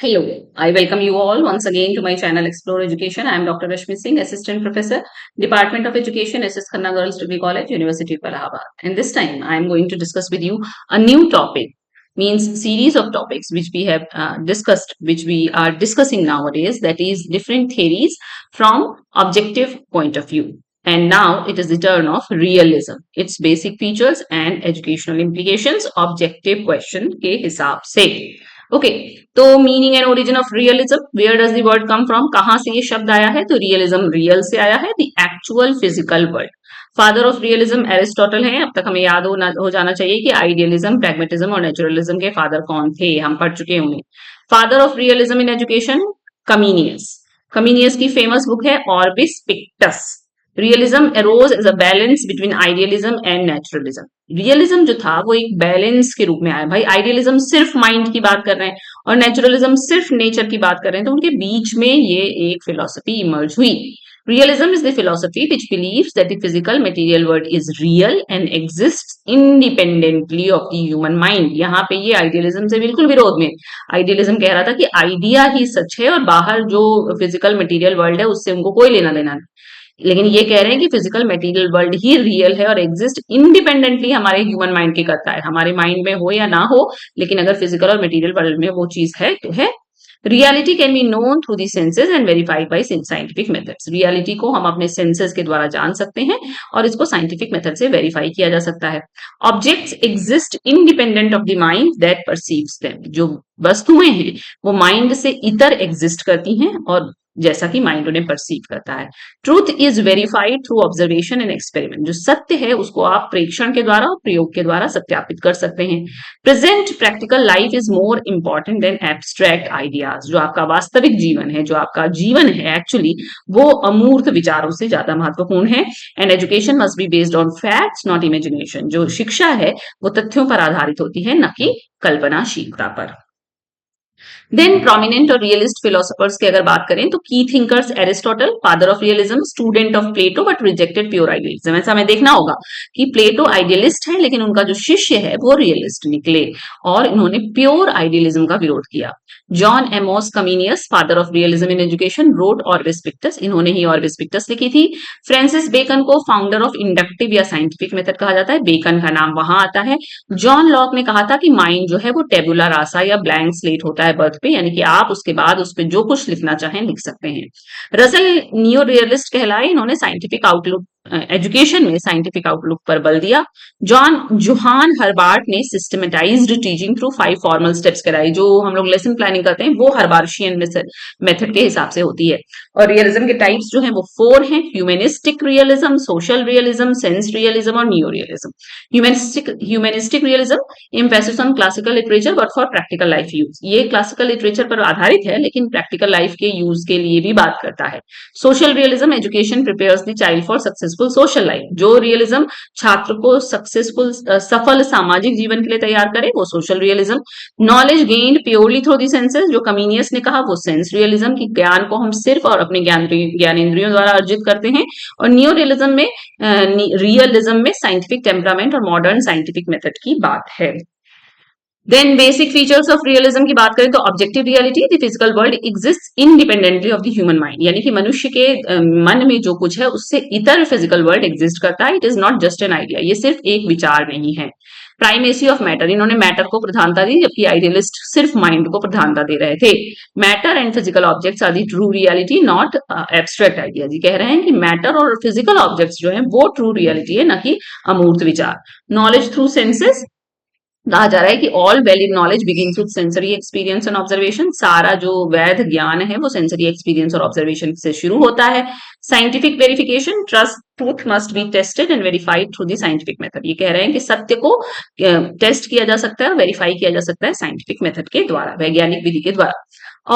Hello, I welcome you all once again to my channel Explore Education. I am Dr. Rashmi Singh, Assistant Professor, Department of Education, SS Khanna Girls Degree College, University of Allahabad. And this time I am going to discuss with you a new topic, means series of topics which we have discussed, which we are discussing nowadays, that is different theories from objective point of view. And now it is the turn of realism, its basic features and educational implications, objective question के हिसाब से. Okay, तो meaning and origin of realism, where does the word come from, कहां से ये शब्द आया है? तो रियलिज्म रियल से आया है, the actual physical world. Father of realism Aristotle है. अब तक हमें याद हो जाना चाहिए कि आइडियलिज्म, प्रैग्मेटिज्म और नेचुरलिज्म के फादर कौन थे, हम पढ़ चुके हैं उन्हें. Father of realism in education, Comenius. Comenius की फेमस बुक है Orbis Pictus. Realism arose as a balance between idealism and naturalism. Realism जो था वो एक बैलेंस के रूप में आया. भाई आइडियलिज्म सिर्फ माइंड की बात कर रहे हैं और नेचुरलिज्म सिर्फ नेचर की बात कर रहे हैं, तो उनके बीच में ये एक फिलॉसफी इमर्ज हुई. Realism is the philosophy which believes that the physical material world is real and exists independently of the human mind. यहाँ पे ये आइडियलिज्म से बिल्कुल विरोध में. आइडियलिज्म कह रहा था कि आइडिया ही सच है और बाहर जो फिजिकल मटेरियल वर्ल्ड है उससे उनको कोई लेना देना नहीं. लेकिन ये कह रहे हैं कि फिजिकल मटेरियल वर्ल्ड ही रियल है और एग्जिस्ट इंडिपेंडेंटली हमारे ह्यूमन माइंड के करता है. हमारे माइंड में हो या ना हो, लेकिन अगर फिजिकल और मटेरियल वर्ल्ड में वो चीज है तो है. Reality can be known through the senses and verified bye scientific methods. Reality को हम अपने सेंसेस के द्वारा जान सकते हैं और इसको साइंटिफिक मेथड से वेरीफाई किया जा सकता है. Objects exist independent of the mind that perceives them. जो वस्तुएं हैं वो माइंड से इतर एग्जिस्ट करती हैं और जैसा कि माइंड उन्हें परसीव करता है. Truth is verified through observation and experiment. जो सत्य है उसको आप प्रेक्षण के द्वारा और प्रयोग के द्वारा सत्यापित कर सकते हैं. Present practical life is more important than abstract ideas. जो आपका वास्तविक जीवन है, जो आपका जीवन है एक्चुअली, वो अमूर्त विचारों से ज्यादा महत्वपूर्ण है. And education must be based on facts not imagination. जो शिक्षा है वो तथ्यों पर आधारित होती है, न कि कल्पनाशीलता पर. देन प्रोमिनेंट और रियलिस्ट फिलोसोफर्स की अगर बात करें तो की thinkers, Aristotle father of realism, student of Plato but rejected pure idealism. ऐसा हमें देखना होगा कि प्लेटो आइडियलिस्ट है लेकिन उनका जो शिष्य है वो रियलिस्ट निकले और इन्होंने प्योर आइडियलिज्म का विरोध किया. John Amos Comenius, father of realism in education, wrote Orbis Pictus. इन्होंने ही ऑर्बिस पिक्टस लिखी थी. फ्रांसिस बेकन को फाउंडर ऑफ इंडक्टिव या साइंटिफिक मेथड कहा जाता है. बेकन का नाम वहां आता है. जॉन लॉक ने कहा था कि माइंड जो है वो टेबुला रासा या ब्लैंक स्लेट होता है बर्थ पे, यानी कि आप उसके बाद उस पर जो कुछ लिखना चाहें लिख सकते हैं. रसल न्यू रियलिस्ट कहलाए. इन्होंने साइंटिफिक आउटलुक, एजुकेशन में साइंटिफिक आउटलुक पर बल दिया. जोहान हर्बार्ट ने systematised teaching through 5 formal steps कराई. जो हम लोग लेसन प्लानिंग करते हैं वो हर्बार्शियन मेथड के हिसाब से होती है. और रियलिज्म के टाइप्स जो हैं वो 4 हैं: humanistic realism, social realism, sense realism और new realism. Humanistic realism emphasis on classical literature but for practical life use. ये क्लासिकल लिटरेचर पर आधारित है लेकिन प्रैक्टिकल लाइफ के यूज के लिए भी बात करता है. Social realism education prepares the child for successful social life. जो रियलिज्म छात्र को सक्सेसफुल सफल सामाजिक जीवन के लिए तैयार करे वो social realism. Knowledge gained purely through the senses, जो कमीनियस ने कहा वो सेंस रियलिज्म, की ज्ञान को हम सिर्फ और अपने ज्ञानेंद्रियों द्वारा अर्जित करते हैं. और न्यू रियलिज्म में साइंटिफिक टेम्परामेंट और मॉडर्न साइंटिफिक मेथड की बात है. Then basic features of realism की बात करें तो objective reality, the physical world exist independently of the human mind. यानी कि मनुष्य के मन में जो कुछ है उससे इतर फिजिकल वर्ल्ड एग्जिस्ट करता है. It is not just an idea. ये सिर्फ एक विचार नहीं है. प्राइमेसी ऑफ मैटर, इन्होंने मैटर को प्रधानता दी जबकि आइडियलिस्ट सिर्फ माइंड को प्रधानता दे रहे थे. Matter and physical objects are the true reality not abstract idea. जी कह रहे हैं कि मैटर और फिजिकल ऑब्जेक्ट्स जो है वो ट्रू रियलिटी है, न कि अमूर्त विचार. नॉलेज थ्रू सेंसेस, कहा जा रहा है कि all valid knowledge begins with sensory experience and observation. सारा जो वैध ज्ञान है वो सेंसरी एक्सपीरियंस और ऑब्जर्वेशन से शुरू होता है. Scientific verification, truth must be tested and verified through the scientific method. ये कह रहे हैं कि सत्य को टेस्ट किया जा सकता है और वेरीफाई किया जा सकता है साइंटिफिक मेथड के द्वारा, वैज्ञानिक विधि के द्वारा.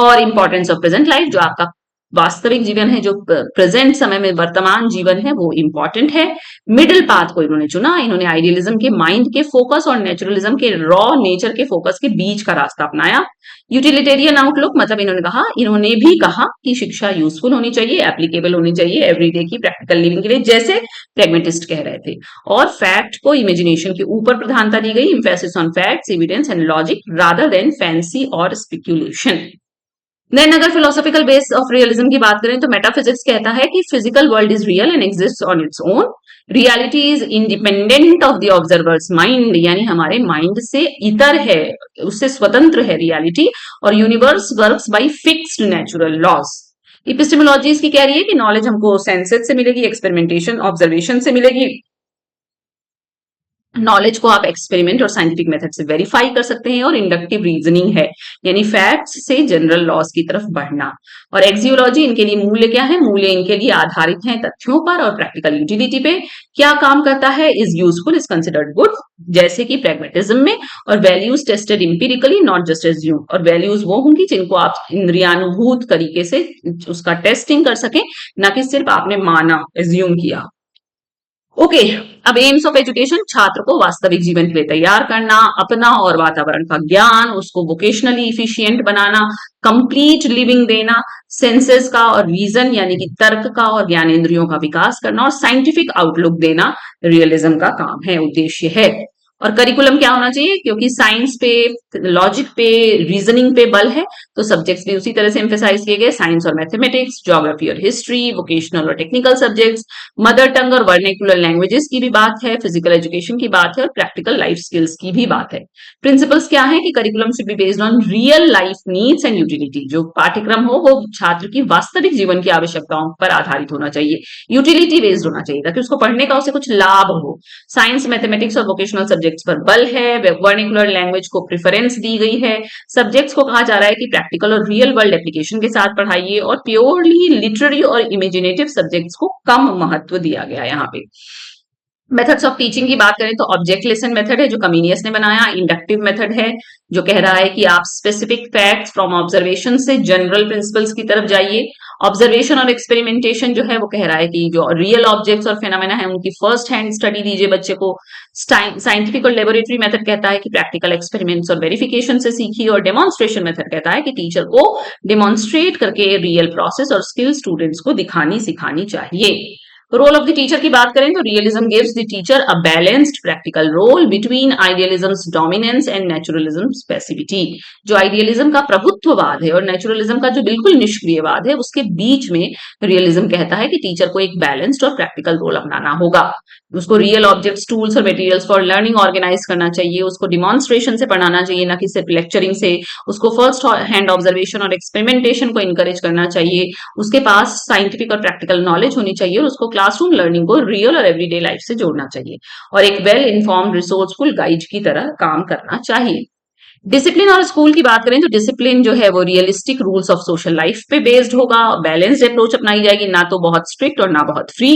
और इंपॉर्टेंस ऑफ प्रेजेंट लाइफ, जो आपका वास्तविक जीवन है, जो प्रेजेंट समय में वर्तमान जीवन है वो इंपॉर्टेंट है. मिडिल पाथ को इन्होंने चुना. इन्होंने आइडियलिज्म के माइंड के फोकस और नेचुरलिज्म के रॉ नेचर के फोकस के बीच का रास्ता अपनाया. यूटिलिटेरियन आउटलुक, मतलब इन्होंने भी कहा कि शिक्षा यूजफुल होनी चाहिए, एप्लीकेबल होनी चाहिए एवरीडे की प्रैक्टिकल लिविंग के लिए, जैसे प्रैग्मेटिस्ट कह रहे थे. और फैक्ट को इमेजिनेशन के ऊपर प्रधानता दी गई. Emphasis on facts, evidence and logic rather than fancy और स्पेक्यूलेशन. देन अगर फिलोसॉफिकल बेस ऑफ रियलिज्म की बात करें तो मेटाफिजिक्स कहता है कि physical world is real and exist on its own, reality is independent of the observers mind, यानी हमारे माइंड से इतर है, उससे स्वतंत्र है रियलिटी, और universe works by fixed natural laws. Epistemology इसकी कह रही है कि नॉलेज हमको सेंसेस से मिलेगी, एक्सपेरिमेंटेशन ऑब्जर्वेशन से मिलेगी, नॉलेज को आप एक्सपेरिमेंट और साइंटिफिक मेथड से वेरीफाई कर सकते हैं, और इंडक्टिव रीजनिंग है, यानी फैक्ट्स से जनरल लॉज की तरफ बढ़ना। और एक्सियोलॉजी इनके लिए मूल्य क्या है, मूल्य इनके लिए आधारित हैं तथ्यों पर और प्रैक्टिकल यूटिलिटी पे। क्या काम करता है, is useful, is considered good, जैसे कि प्रैग्मेटिज्म में, और values tested empirically not just assume, और वैल्यूज वो होंगी जिनको आप इंद्रियानुभूत तरीके से उसका टेस्टिंग कर सकें, ना कि सिर्फ आपने माना, एज्यूम किया। ओके, अब एम्स ऑफ एजुकेशन, छात्र को वास्तविक जीवन के लिए तैयार करना, अपना और वातावरण का ज्ञान, उसको वोकेशनली इफिशिएंट बनाना, कंप्लीट लिविंग देना, सेंसेस का और रीजन यानी कि तर्क का और ज्ञानेंद्रियों का विकास करना, और साइंटिफिक आउटलुक देना रियलिज्म का काम है, उद्देश्य है। और करिकुलम क्या होना चाहिए, क्योंकि साइंस पे, लॉजिक पे, रीजनिंग पे बल है, तो सब्जेक्ट्स भी उसी तरह से एम्फेसाइज किए गए, साइंस और मैथमेटिक्स, ज्योग्राफी और हिस्ट्री, वोकेशनल और टेक्निकल सब्जेक्ट्स, मदर टंग और वर्नेकुलर लैंग्वेजेस की भी बात है, फिजिकल एजुकेशन की बात है, और प्रैक्टिकल लाइफ स्किल्स की भी बात है। प्रिंसिपल्स क्या है कि curriculum should be based on real life needs and utility, जो पाठ्यक्रम हो वो छात्र की वास्तविक जीवन की आवश्यकताओं पर आधारित होना चाहिए, यूटिलिटी बेस्ड होना चाहिए, ताकि उसको पढ़ने का उसे कुछ लाभ हो। साइंस, मैथमेटिक्स और वोकेशनल सब्जेक्ट्स पर बल है, वर्निकुलर लैंग्वेज को प्रेफरेंस दी गई है, सब्जेक्ट्स को कहा जा रहा है कि प्रैक्टिकल और रियल वर्ल्ड एप्लीकेशन के साथ पढ़ाइए, और प्योरली लिटरेरी और इमेजिनेटिव सब्जेक्ट्स को कम महत्व दिया गया यहाँ पे। मेथड्स ऑफ टीचिंग की बात करें तो ऑब्जेक्ट लेसन मेथड है जो कमीनियस ने बनाया, इंडक्टिव मेथड है जो कह रहा है कि आप स्पेसिफिक फैक्ट्स फ्रॉम ऑब्जर्वेशन से जनरल प्रिंसिपल्स की तरफ जाइए। ऑब्जर्वेशन और एक्सपेरिमेंटेशन जो है वो कह रहा है कि जो रियल ऑब्जेक्ट्स और फेनोमेना है उनकी फर्स्ट हैंड स्टडी दीजिए बच्चे को। साइंटिफिक और लेबोरेटरी मेथड कहता है कि प्रैक्टिकल एक्सपेरिमेंट्स और वेरिफिकेशन से सीखिए, और डेमोन्स्ट्रेशन मेथड कहता है कि टीचर को डेमोन्स्ट्रेट करके रियल प्रोसेस और स्किल स्टूडेंट्स को दिखानी सिखानी चाहिए। रोल ऑफ द टीचर की बात करें तो realism gives the teacher a balanced practical role between idealism's dominance and naturalism's passivity. जो आइडियलिज्म का प्रभुत्ववाद है और नेचुरलिज्म का जो बिल्कुल निष्क्रियवाद है, उसके बीच में रियलिज्म कहता है कि टीचर को एक बैलेंस्ड और प्रैक्टिकल रोल अपनाना होगा। उसको रियल ऑब्जेक्ट्स, टूल्स और मटेरियल्स फॉर लर्निंग ऑर्गेनाइज करना चाहिए, उसको डिमॉन्स्ट्रेशन से पढ़ाना चाहिए, ना कि सिर्फ लेक्चरिंग से। उसको फर्स्ट हैंड ऑब्जर्वेशन और एक्सपेरिमेंटेशन को इनकरेज करना चाहिए, उसके पास साइंटिफिक और प्रैक्टिकल नॉलेज होनी चाहिए, और उसको क्लासरूम लर्निंग को रियल और एवरीडे लाइफ से जोड़ना चाहिए, और एक वेल इन्फॉर्म्ड रिसोर्सफुल गाइड की तरह काम करना चाहिए। डिसिप्लिन और स्कूल की बात करें तो डिसिप्लिन जो है वो realistic rules of social life पे बेस्ड होगा, बैलेंस्ड अप्रोच अपनाई जाएगी, ना तो बहुत स्ट्रिक्ट और ना बहुत फ्री।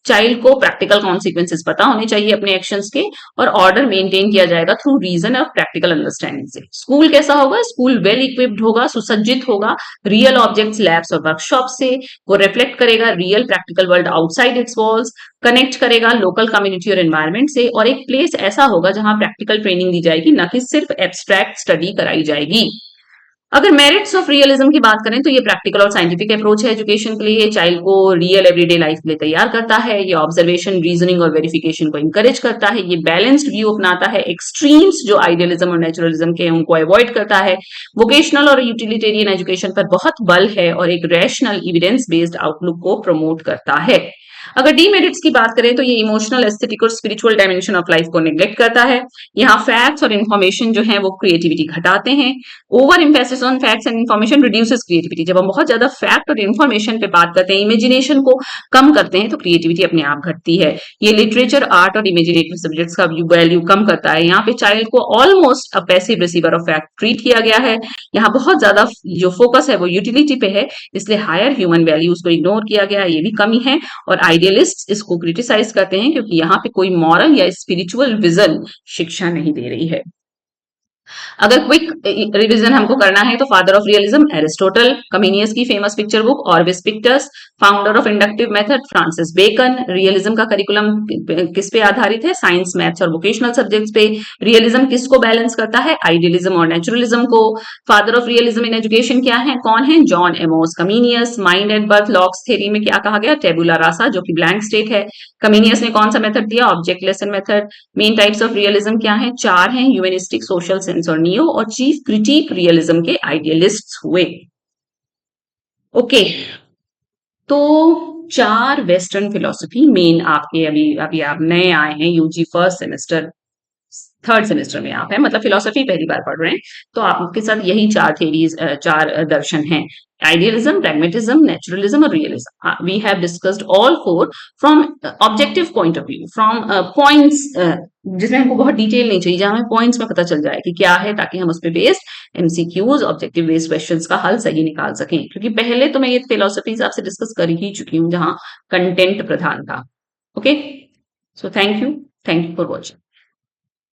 चाइल्ड को प्रैक्टिकल कॉन्सिक्वेंसेस पता होने चाहिए अपने एक्शंस के, और ऑर्डर मेंटेन किया जाएगा थ्रू रीजन और प्रैक्टिकल अंडरस्टैंडिंग से। स्कूल कैसा होगा, स्कूल वेल इक्विप्ड होगा, सुसज्जित होगा, रियल ऑब्जेक्ट्स, लैब्स और वर्कशॉप से, वो रिफ्लेक्ट करेगा real practical world outside it's walls, connect करेगा लोकल कम्युनिटी और एनवायरनमेंट से, और एक प्लेस ऐसा होगा जहां प्रैक्टिकल ट्रेनिंग दी जाएगी, ना कि सिर्फ एब्स्ट्रैक्ट स्टडी कराई जाएगी। अगर मेरिट्स ऑफ रियलिज्म की बात करें तो ये प्रैक्टिकल और साइंटिफिक अप्रोच है एजुकेशन के लिए, चाइल्ड को रियल एवरीडे लाइफ के लिए तैयार करता है, ये ऑब्जर्वेशन, रीजनिंग और वेरिफिकेशन को इंकरेज करता है, ये बैलेंस्ड व्यू अपनाता है, एक्सट्रीम्स जो आइडियलिज्म और नेचुरलिज्म के हैं उनको अवॉइड करता है, वोकेशनल और यूटिलिटेरियन एजुकेशन पर बहुत बल है, और एक रैशनल एविडेंस बेस्ड आउटलुक को प्रमोट करता है। अगर डीमेरिट्स की बात करें तो ये इमोशनल, एस्थेटिक और स्पिरिचुअल डायमेंशन ऑफ लाइफ को नेग्लेक्ट करता है। यहाँ फैक्ट्स और इन्फॉर्मेशन जो है वो क्रिएटिविटी घटाते हैं। Over emphasis on facts and information reduces creativity. जब हम बहुत ज्यादा फैक्ट और इन्फॉर्मेशन पे बात करते हैं, इमेजिनेशन को कम करते हैं, तो क्रिएटिविटी अपने आप घटती है। ये लिटरेचर, आर्ट और इमेजिनेटिव सब्जेक्ट्स का वैल्यू कम करता है। यहाँ पे चाइल्ड को almost a passive receiver of fact treat किया गया है। यहाँ बहुत ज्यादा जो फोकस है वो यूटिलिटी पे है, इसलिए हायर ह्यूमन वैल्यूज को इग्नोर किया गया, ये भी कमी है। और आइडियलिस्ट इसको क्रिटिसाइज करते हैं क्योंकि यहाँ पे कोई मॉरल या स्पिरिचुअल विजन शिक्षा नहीं दे रही है। अगर क्विक रिवीजन हमको करना है तो father of realism Aristotle, Comenius की famous picture book Orbis Pictus, founder of inductive method Francis Bacon. Realism का करिकुलम किस पे आधारित है, साइंस, मैथ्स और वोकेशनल सब्जेक्ट्स पे। रियलिज्म किसको बैलेंस करता है, आइडियलिज्म और नेचुरलिज्म को। Father of realism in education क्या है, कौन है, John Amos Comenius. Mind at birth Locke's theory में क्या कहा गया, टेबुला रासा, जो कि ब्लैंक स्टेट है। कमीनियस ने कौन सा मेथड दिया, object lesson method. Main types of realism क्या है, चार हैं, ह्यूमनिस्टिक, सोशल, सेंस और नियो। और चीफ क्रिटिक रियलिज्म के आइडियलिस्ट्स हुए। ओके, तो 4 वेस्टर्न फिलॉसफी मेन आपके अभी अभी आप नए आए हैं UG first semester, third semester में आप हैं, मतलब फिलॉसफी पहली बार पढ़ रहे हैं, तो आपके साथ यही 4 थ्योरीज, 4 दर्शन हैं, आइडियलिज्म, प्रैग्मेटिज्म, नेचुरलिज्म और realism. We have discussed all 4 from objective point of view, from points, जिसमें हमको बहुत डिटेल नहीं चाहिए, जहां हमें पॉइंट्स में पता चल जाए कि क्या है, ताकि हम उस पे based MCQs, objective based questions का हल सही निकाल सकें। क्योंकि पहले तो मैं ये फिलोसफीज आपसे डिस्कस कर ही चुकी हूँ, जहां कंटेंट प्रधान था। Okay, so thank you for watching.